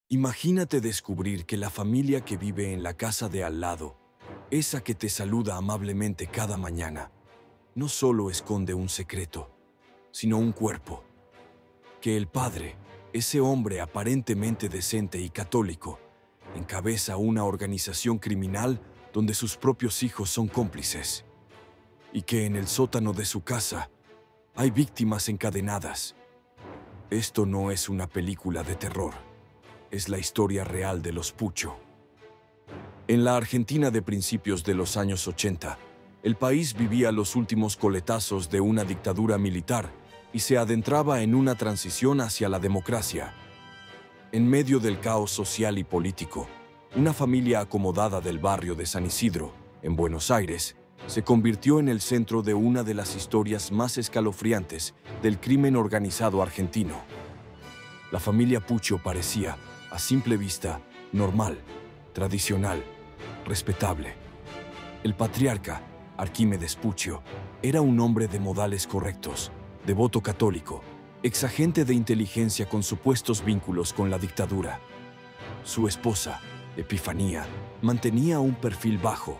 Imagínate descubrir que la familia que vive en la casa de al lado, esa que te saluda amablemente cada mañana, no solo esconde un secreto, sino un cuerpo. Que el padre, ese hombre aparentemente decente y católico, encabeza una organización criminal donde sus propios hijos son cómplices. Y que en el sótano de su casa hay víctimas encadenadas. Esto no es una película de terror. Es la historia real de los Pucho. En la Argentina de principios de los años 80, el país vivía los últimos coletazos de una dictadura militar y se adentraba en una transición hacia la democracia. En medio del caos social y político, una familia acomodada del barrio de San Isidro, en Buenos Aires, se convirtió en el centro de una de las historias más escalofriantes del crimen organizado argentino. La familia Pucho parecía, a simple vista, normal, tradicional, respetable. El patriarca, Arquímedes Pucho, era un hombre de modales correctos, devoto católico, exagente de inteligencia con supuestos vínculos con la dictadura. Su esposa, Epifanía, mantenía un perfil bajo.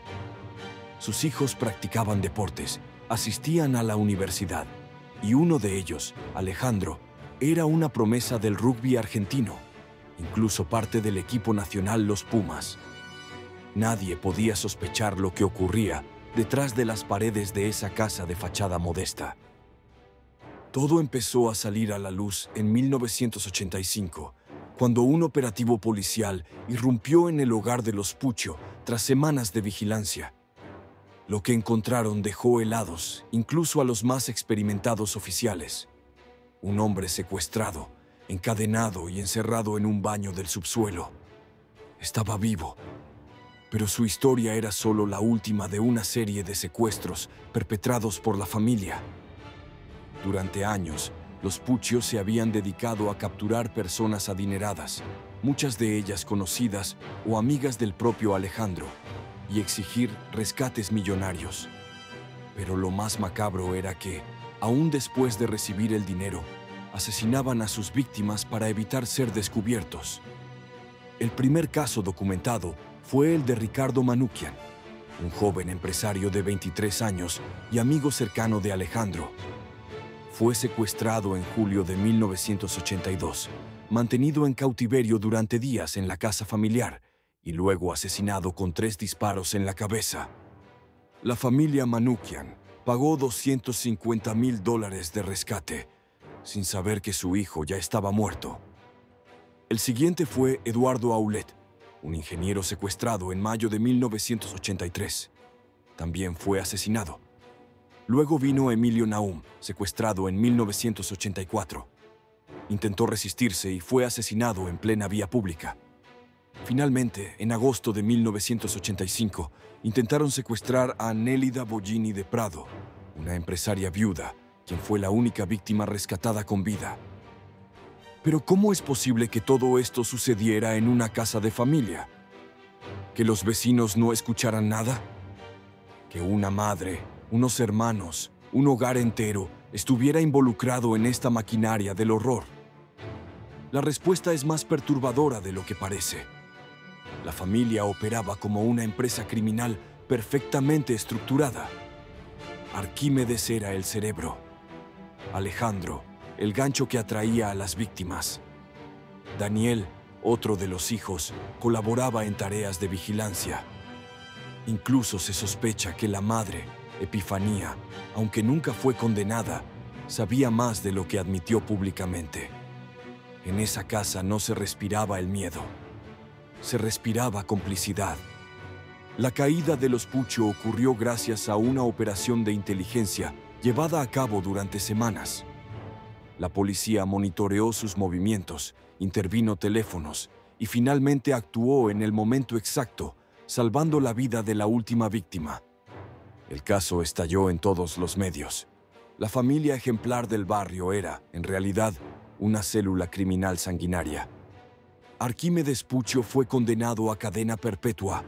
Sus hijos practicaban deportes, asistían a la universidad, y uno de ellos, Alejandro, era una promesa del rugby argentino, incluso parte del equipo nacional Los Pumas. Nadie podía sospechar lo que ocurría detrás de las paredes de esa casa de fachada modesta. Todo empezó a salir a la luz en 1985, cuando un operativo policial irrumpió en el hogar de los Pucho tras semanas de vigilancia. Lo que encontraron dejó helados, incluso a los más experimentados oficiales. Un hombre secuestrado, encadenado y encerrado en un baño del subsuelo. Estaba vivo, pero su historia era solo la última de una serie de secuestros perpetrados por la familia. Durante años, los Puccio se habían dedicado a capturar personas adineradas, muchas de ellas conocidas o amigas del propio Alejandro, y exigir rescates millonarios. Pero lo más macabro era que, aún después de recibir el dinero, asesinaban a sus víctimas para evitar ser descubiertos. El primer caso documentado fue el de Ricardo Manukyan, un joven empresario de 23 años y amigo cercano de Alejandro. Fue secuestrado en julio de 1982, mantenido en cautiverio durante días en la casa familiar y luego asesinado con 3 disparos en la cabeza. La familia Manukyan pagó $250,000 de rescate, sin saber que su hijo ya estaba muerto. El siguiente fue Eduardo Aulet, un ingeniero secuestrado en mayo de 1983. También fue asesinado. Luego vino Emilio Naum, secuestrado en 1984. Intentó resistirse y fue asesinado en plena vía pública. Finalmente, en agosto de 1985, intentaron secuestrar a Nélida Bollini de Prado, una empresaria viuda, quien fue la única víctima rescatada con vida. Pero ¿cómo es posible que todo esto sucediera en una casa de familia? ¿Que los vecinos no escucharan nada? ¿Que una madre, unos hermanos, un hogar entero estuviera involucrado en esta maquinaria del horror? La respuesta es más perturbadora de lo que parece. La familia operaba como una empresa criminal perfectamente estructurada. Arquímedes era el cerebro. Alejandro, el gancho que atraía a las víctimas. Daniel, otro de los hijos, colaboraba en tareas de vigilancia. Incluso se sospecha que la madre, Epifanía, aunque nunca fue condenada, sabía más de lo que admitió públicamente. En esa casa no se respiraba el miedo. Se respiraba complicidad. La caída de los Pucho ocurrió gracias a una operación de inteligencia llevada a cabo durante semanas. La policía monitoreó sus movimientos, intervino teléfonos y finalmente actuó en el momento exacto, salvando la vida de la última víctima. El caso estalló en todos los medios. La familia ejemplar del barrio era, en realidad, una célula criminal sanguinaria. Arquímedes Pucho fue condenado a cadena perpetua.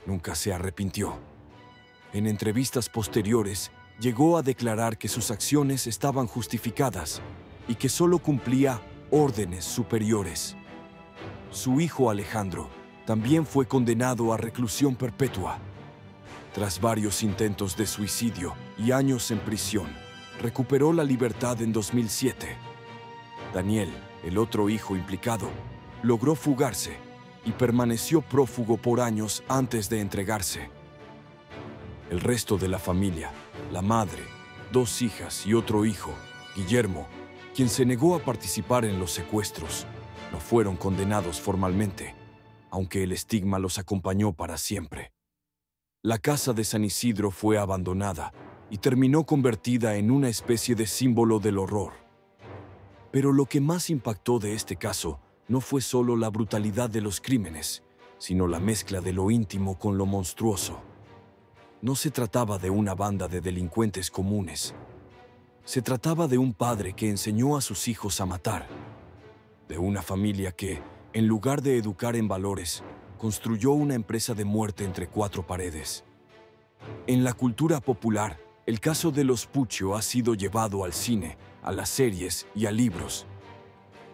Nunca se arrepintió. En entrevistas posteriores, llegó a declarar que sus acciones estaban justificadas y que solo cumplía órdenes superiores. su hijo Alejandro también fue condenado a reclusión perpetua. Tras varios intentos de suicidio y años en prisión, recuperó la libertad en 2007. Daniel, el otro hijo implicado, logró fugarse y permaneció prófugo por años antes de entregarse. El resto de la familia, la madre, 2 hijas y otro hijo, Guillermo, quien se negó a participar en los secuestros, no fueron condenados formalmente, aunque el estigma los acompañó para siempre. La casa de San Isidro fue abandonada y terminó convertida en una especie de símbolo del horror. Pero lo que más impactó de este caso no fue solo la brutalidad de los crímenes, sino la mezcla de lo íntimo con lo monstruoso. No se trataba de una banda de delincuentes comunes. Se trataba de un padre que enseñó a sus hijos a matar, de una familia que, en lugar de educar en valores, construyó una empresa de muerte entre 4 paredes. En la cultura popular, el caso de los Puccio ha sido llevado al cine, a las series y a libros.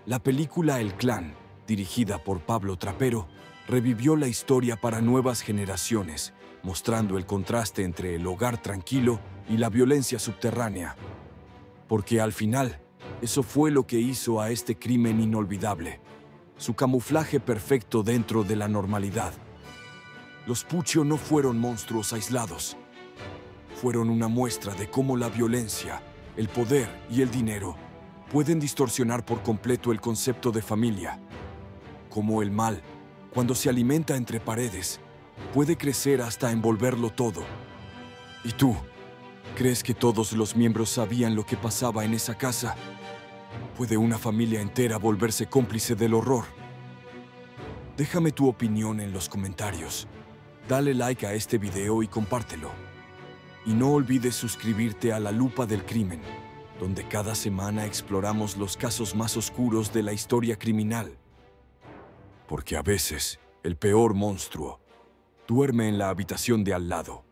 La película El Clan, dirigida por Pablo Trapero, revivió la historia para nuevas generaciones, mostrando el contraste entre el hogar tranquilo y la violencia subterránea. Porque al final, eso fue lo que hizo a este crimen inolvidable, su camuflaje perfecto dentro de la normalidad. Los Puccio no fueron monstruos aislados. Fueron una muestra de cómo la violencia, el poder y el dinero pueden distorsionar por completo el concepto de familia. Cómo el mal, cuando se alimenta entre paredes, puede crecer hasta envolverlo todo. ¿Y tú? ¿Crees que todos los miembros sabían lo que pasaba en esa casa? ¿Puede una familia entera volverse cómplice del horror? Déjame tu opinión en los comentarios. Dale like a este video y compártelo. Y no olvides suscribirte a La Lupa del Crimen, donde cada semana exploramos los casos más oscuros de la historia criminal. Porque a veces, el peor monstruo duerme en la habitación de al lado.